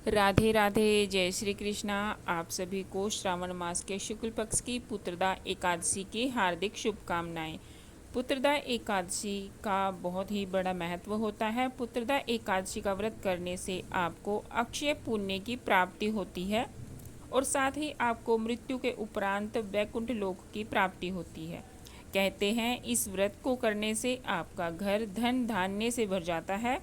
राधे राधे, जय श्री कृष्णा। आप सभी को श्रावण मास के शुक्ल पक्ष की पुत्रदा एकादशी की हार्दिक शुभकामनाएं। पुत्रदा एकादशी का बहुत ही बड़ा महत्व होता है। पुत्रदा एकादशी का व्रत करने से आपको अक्षय पुण्य की प्राप्ति होती है और साथ ही आपको मृत्यु के उपरांत वैकुंठ लोक की प्राप्ति होती है। कहते हैं इस व्रत को करने से आपका घर धन धान्य से भर जाता है।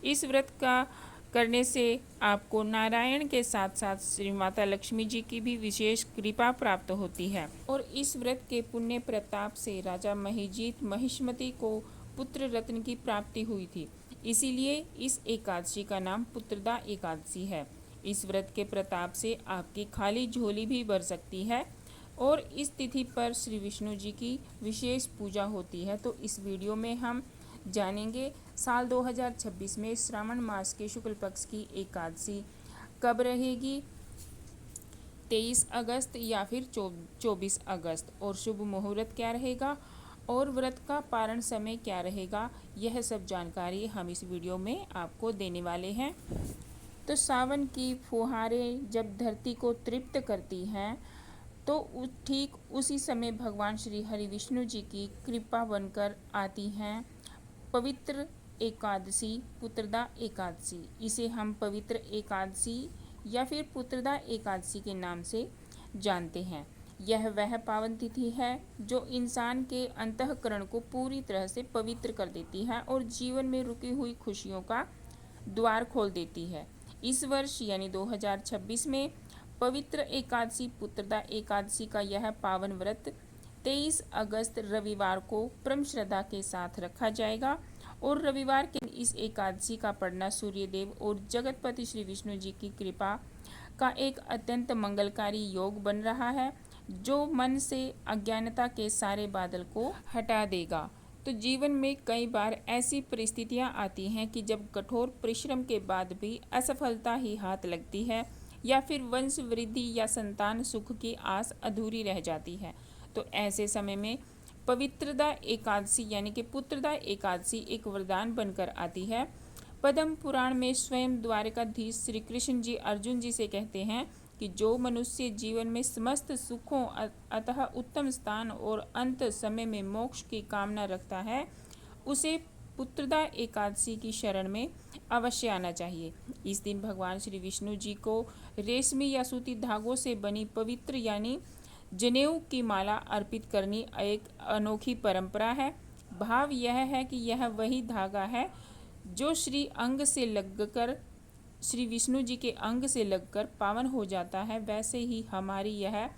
इस व्रत का करने से आपको नारायण के साथ साथ श्री माता लक्ष्मी जी की भी विशेष कृपा प्राप्त होती है। और इस व्रत के पुण्य प्रताप से राजा महिजीत महिष्मती को पुत्र रत्न की प्राप्ति हुई थी। इसीलिए इस एकादशी का नाम पुत्रदा एकादशी है। इस व्रत के प्रताप से आपकी खाली झोली भी भर सकती है। और इस तिथि पर श्री विष्णु जी की विशेष पूजा होती है। तो इस वीडियो में हम जानेंगे साल 2026 में श्रावण मास के शुक्ल पक्ष की एकादशी कब रहेगी, 23 अगस्त या फिर 24 अगस्त, और शुभ मुहूर्त क्या रहेगा और व्रत का पारण समय क्या रहेगा। यह सब जानकारी हम इस वीडियो में आपको देने वाले हैं। तो सावन की फुहारें जब धरती को तृप्त करती हैं तो ठीक उसी समय भगवान श्री हरि विष्णु जी की कृपा बनकर आती हैं पवित्र एकादशी, पुत्रदा एकादशी। इसे हम पवित्र एकादशी या फिर पुत्रदा एकादशी के नाम से जानते हैं। यह वह पावन तिथि है जो इंसान के अंतःकरण को पूरी तरह से पवित्र कर देती है और जीवन में रुकी हुई खुशियों का द्वार खोल देती है। इस वर्ष यानी 2026 में पवित्र एकादशी पुत्रदा एकादशी का यह पावन व्रत 23 अगस्त रविवार को परम श्रद्धा के साथ रखा जाएगा। और रविवार के इस एकादशी का पढ़ना सूर्यदेव और जगतपति श्री विष्णु जी की कृपा का एक अत्यंत मंगलकारी योग बन रहा है जो मन से अज्ञानता के सारे बादल को हटा देगा। तो जीवन में कई बार ऐसी परिस्थितियां आती हैं कि जब कठोर परिश्रम के बाद भी असफलता ही हाथ लगती है या फिर वंश वृद्धि या संतान सुख की आस अधूरी रह जाती है। तो ऐसे समय में पवित्रदा एकादशी यानी कि पुत्रदा एकादशी एक वरदान बनकर आती है। पद्म पुराण में स्वयं द्वारकाधीश श्री कृष्ण जी अर्जुन जी से कहते हैं कि जो मनुष्य जीवन में समस्त सुखों अतः उत्तम स्थान और अंत समय में मोक्ष की कामना रखता है उसे पुत्रदा एकादशी की शरण में अवश्य आना चाहिए। इस दिन भगवान श्री विष्णु जी को रेशमी या सूती धागों से बनी पवित्र यानी जनेऊ की माला अर्पित करनी एक अनोखी परंपरा है। भाव यह है कि यह वही धागा है जो श्री विष्णु जी के अंग से लगकर पावन हो जाता है। वैसे ही हमारी यह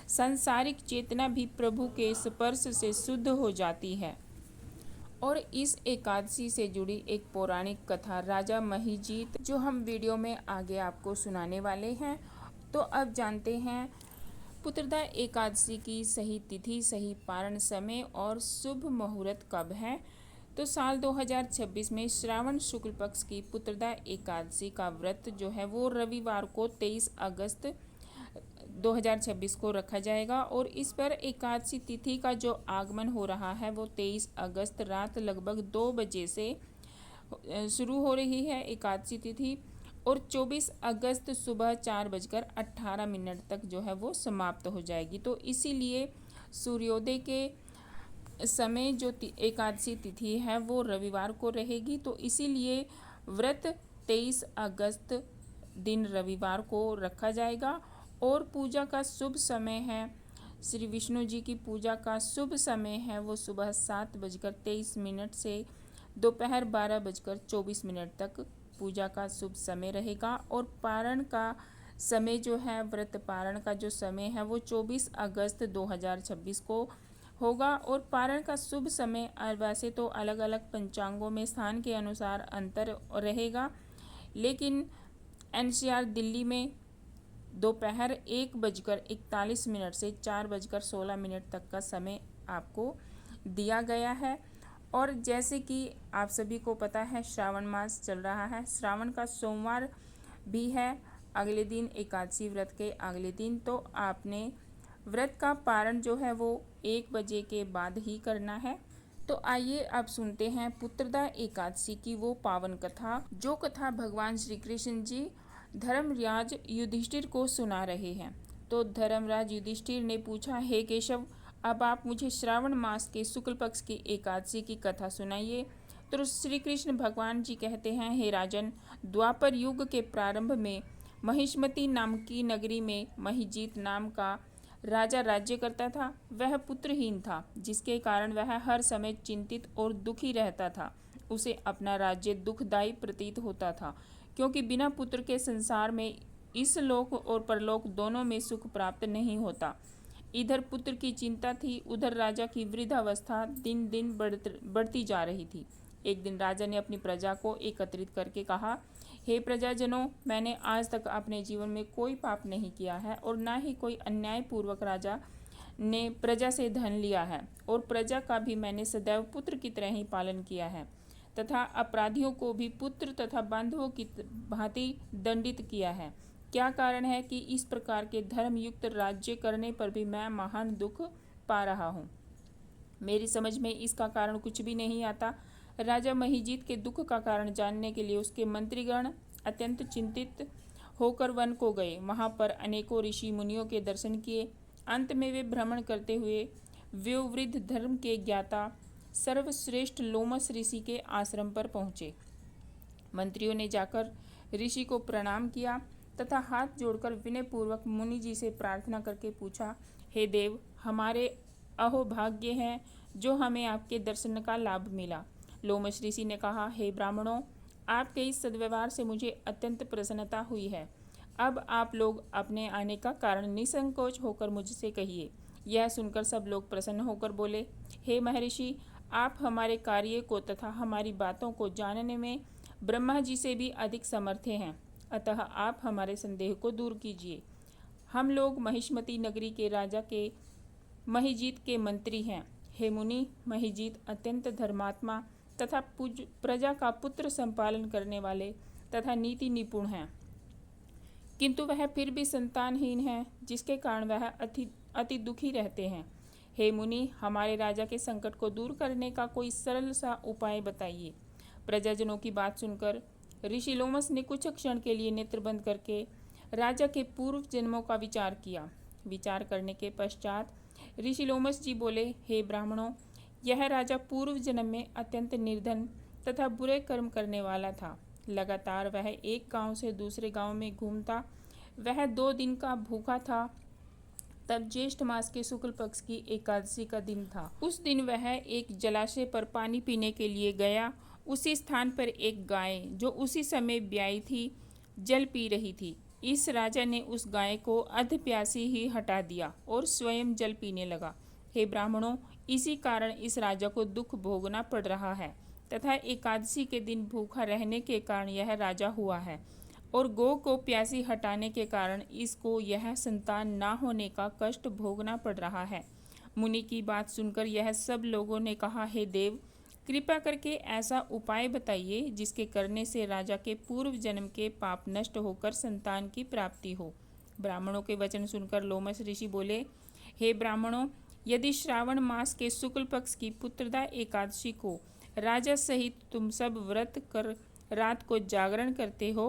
सांसारिक चेतना भी प्रभु के स्पर्श से शुद्ध हो जाती है। और इस एकादशी से जुड़ी एक पौराणिक कथा राजा महिजीत जो हम वीडियो में आगे आपको सुनाने वाले हैं। तो अब जानते हैं पुत्रदा एकादशी की सही तिथि, सही पारण समय और शुभ मुहूर्त कब है। तो साल 2026 में श्रावण शुक्ल पक्ष की पुत्रदा एकादशी का व्रत जो है वो रविवार को 23 अगस्त 2026 को रखा जाएगा। और इस पर एकादशी तिथि का जो आगमन हो रहा है वो 23 अगस्त रात लगभग 2 बजे से शुरू हो रही है एकादशी तिथि और 24 अगस्त सुबह 4:18 तक जो है वो समाप्त हो जाएगी। तो इसीलिए सूर्योदय के समय जो एकादशी तिथि है वो रविवार को रहेगी। तो इसीलिए व्रत 23 अगस्त दिन रविवार को रखा जाएगा। और पूजा का शुभ समय है, श्री विष्णु जी की पूजा का शुभ समय है वो सुबह 7:23 से दोपहर 12:24 तक पूजा का शुभ समय रहेगा। और पारण का समय जो है, व्रत पारण का जो समय है वो 24 अगस्त 2026 को होगा। और पारण का शुभ समय वैसे तो अलग अलग पंचांगों में स्थान के अनुसार अंतर रहेगा, लेकिन एनसीआर दिल्ली में दोपहर 1:41 से 4:16 तक का समय आपको दिया गया है। और जैसे कि आप सभी को पता है श्रावण मास चल रहा है, श्रावण का सोमवार भी है अगले दिन, एकादशी व्रत के अगले दिन। तो आपने व्रत का पारण जो है वो 1 बजे के बाद ही करना है। तो आइए अब सुनते हैं पुत्रदा एकादशी की वो पावन कथा, जो कथा भगवान श्री कृष्ण जी धर्मराज युधिष्ठिर को सुना रहे हैं। तो धर्मराज युधिष्ठिर ने पूछा, हे केशव, अब आप मुझे श्रावण मास के शुक्ल पक्ष की एकादशी की कथा सुनाइए। तो श्री कृष्ण भगवान जी कहते हैं, हे राजन, द्वापर युग के प्रारंभ में महिष्मती नाम की नगरी में महिजीत नाम का राजा राज्य करता था। वह पुत्रहीन था, जिसके कारण वह हर समय चिंतित और दुखी रहता था। उसे अपना राज्य दुखदायी प्रतीत होता था, क्योंकि बिना पुत्र के संसार में इस लोक और परलोक दोनों में सुख प्राप्त नहीं होता। इधर पुत्र की चिंता थी, उधर राजा की वृद्धावस्था दिन दिन बढ़ती जा रही थी। एक दिन राजा ने अपनी प्रजा को एकत्रित करके कहा, हे प्रजाजनों, मैंने आज तक अपने जीवन में कोई पाप नहीं किया है और ना ही कोई अन्यायपूर्वक राजा ने प्रजा से धन लिया है, और प्रजा का भी मैंने सदैव पुत्र की तरह ही पालन किया है तथा अपराधियों को भी पुत्र तथा बांधवों की भांति दंडित किया है। क्या कारण है कि इस प्रकार के धर्मयुक्त राज्य करने पर भी मैं महान दुख पा रहा हूँ? मेरी समझ में इसका कारण कुछ भी नहीं आता। राजा महिजीत के दुख का कारण जानने के लिए उसके मंत्रीगण अत्यंत चिंतित होकर वन को गए। वहां पर अनेकों ऋषि मुनियों के दर्शन किए। अंत में वे भ्रमण करते हुए व्योवृद्ध धर्म के ज्ञाता सर्वश्रेष्ठ लोमस ऋषि के आश्रम पर पहुँचे। मंत्रियों ने जाकर ऋषि को प्रणाम किया तथा हाथ जोड़कर विनयपूर्वक मुनि जी से प्रार्थना करके पूछा, हे देव, हमारे अहोभाग्य है जो हमें आपके दर्शन का लाभ मिला। लोमस ऋषि ने कहा, हे ब्राह्मणों, आपके इस सद्व्यवहार से मुझे अत्यंत प्रसन्नता हुई है। अब आप लोग अपने आने का कारण निसंकोच होकर मुझसे कहिए। यह सुनकर सब लोग प्रसन्न होकर बोले, हे महर्षि, आप हमारे कार्य को तथा हमारी बातों को जानने में ब्रह्मा जी से भी अधिक समर्थ हैं, अतः आप हमारे संदेह को दूर कीजिए। हम लोग महिष्मती नगरी के राजा के महिजीत के मंत्री हैं। हे मुनि, महिजीत अत्यंत धर्मात्मा तथा प्रजा का पुत्र संपालन करने वाले तथा नीति निपुण हैं, किंतु वह फिर भी संतानहीन है, जिसके कारण वह अति दुखी रहते हैं। हे मुनि, हमारे राजा के संकट को दूर करने का कोई सरल सा उपाय बताइए। प्रजाजनों की बात सुनकर ऋषि लोमस ने कुछ क्षण के लिए नेत्र बंद करके राजा के पूर्व जन्मों का विचार किया। विचार करने के पश्चात ऋषि लोमस जी बोले, हे ब्राह्मणों, यह राजा पूर्व जन्म में अत्यंत निर्धन तथा बुरे कर्म करने वाला था। लगातार वह एक गांव से दूसरे गांव में घूमता। वह 2 दिन का भूखा था। तब ज्येष्ठ मास के शुक्ल पक्ष की एकादशी का दिन था। उस दिन वह एक जलाशय पर पानी पीने के लिए गया। उसी स्थान पर एक गाय, जो उसी समय ब्याई थी, जल पी रही थी। इस राजा ने उस गाय को अध प्यासी ही हटा दिया और स्वयं जल पीने लगा। हे ब्राह्मणों, इसी कारण इस राजा को दुख भोगना पड़ रहा है तथा एकादशी के दिन भूखा रहने के कारण यह राजा हुआ है, और गौ को प्यासी हटाने के कारण इसको यह संतान ना होने का कष्ट भोगना पड़ रहा है। मुनि की बात सुनकर यह सब लोगों ने कहा, हे देव, कृपा करके ऐसा उपाय बताइए जिसके करने से राजा के पूर्व जन्म के पाप नष्ट होकर संतान की प्राप्ति हो। ब्राह्मणों के वचन सुनकर लोमस ऋषि बोले, हे ब्राह्मणों, यदि श्रावण मास के शुक्ल पक्ष की पुत्रदा एकादशी को राजा सहित तुम सब व्रत कर रात को जागरण करते हो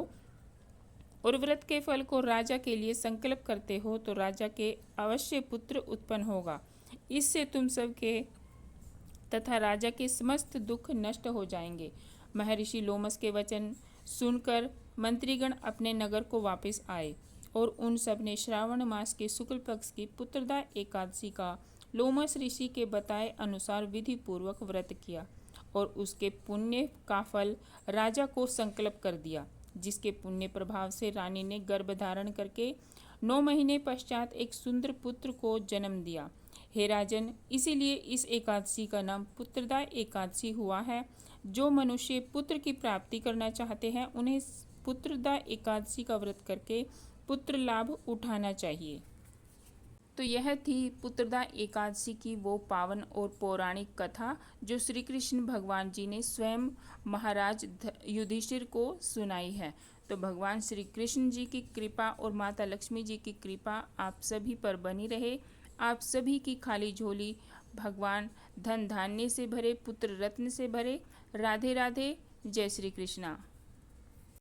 और व्रत के फल को राजा के लिए संकल्प करते हो, तो राजा के अवश्य पुत्र उत्पन्न होगा। इससे तुम सब के तथा राजा के समस्त दुख नष्ट हो जाएंगे। महर्षि लोमस के वचन सुनकर मंत्रीगण अपने नगर को वापस आए और उन सब ने श्रावण मास के शुक्ल पक्ष की पुत्रदा एकादशी का लोमस ऋषि के बताए अनुसार विधि पूर्वक व्रत किया और उसके पुण्य का फल राजा को संकल्प कर दिया, जिसके पुण्य प्रभाव से रानी ने गर्भ धारण करके 9 महीने पश्चात एक सुंदर पुत्र को जन्म दिया। हे राजन, इसीलिए इस एकादशी का नाम पुत्रदा एकादशी हुआ है। जो मनुष्य पुत्र की प्राप्ति करना चाहते हैं, उन्हें पुत्रदा एकादशी का व्रत करके पुत्र लाभ उठाना चाहिए। तो यह थी पुत्रदा एकादशी की वो पावन और पौराणिक कथा जो श्री कृष्ण भगवान जी ने स्वयं महाराज युधिष्ठिर को सुनाई है। तो भगवान श्री कृष्ण जी की कृपा और माता लक्ष्मी जी की कृपा आप सभी पर बनी रहे। आप सभी की खाली झोली भगवान धन धान्य से भरे, पुत्र रत्न से भरे। राधे राधे। जय श्री कृष्णा।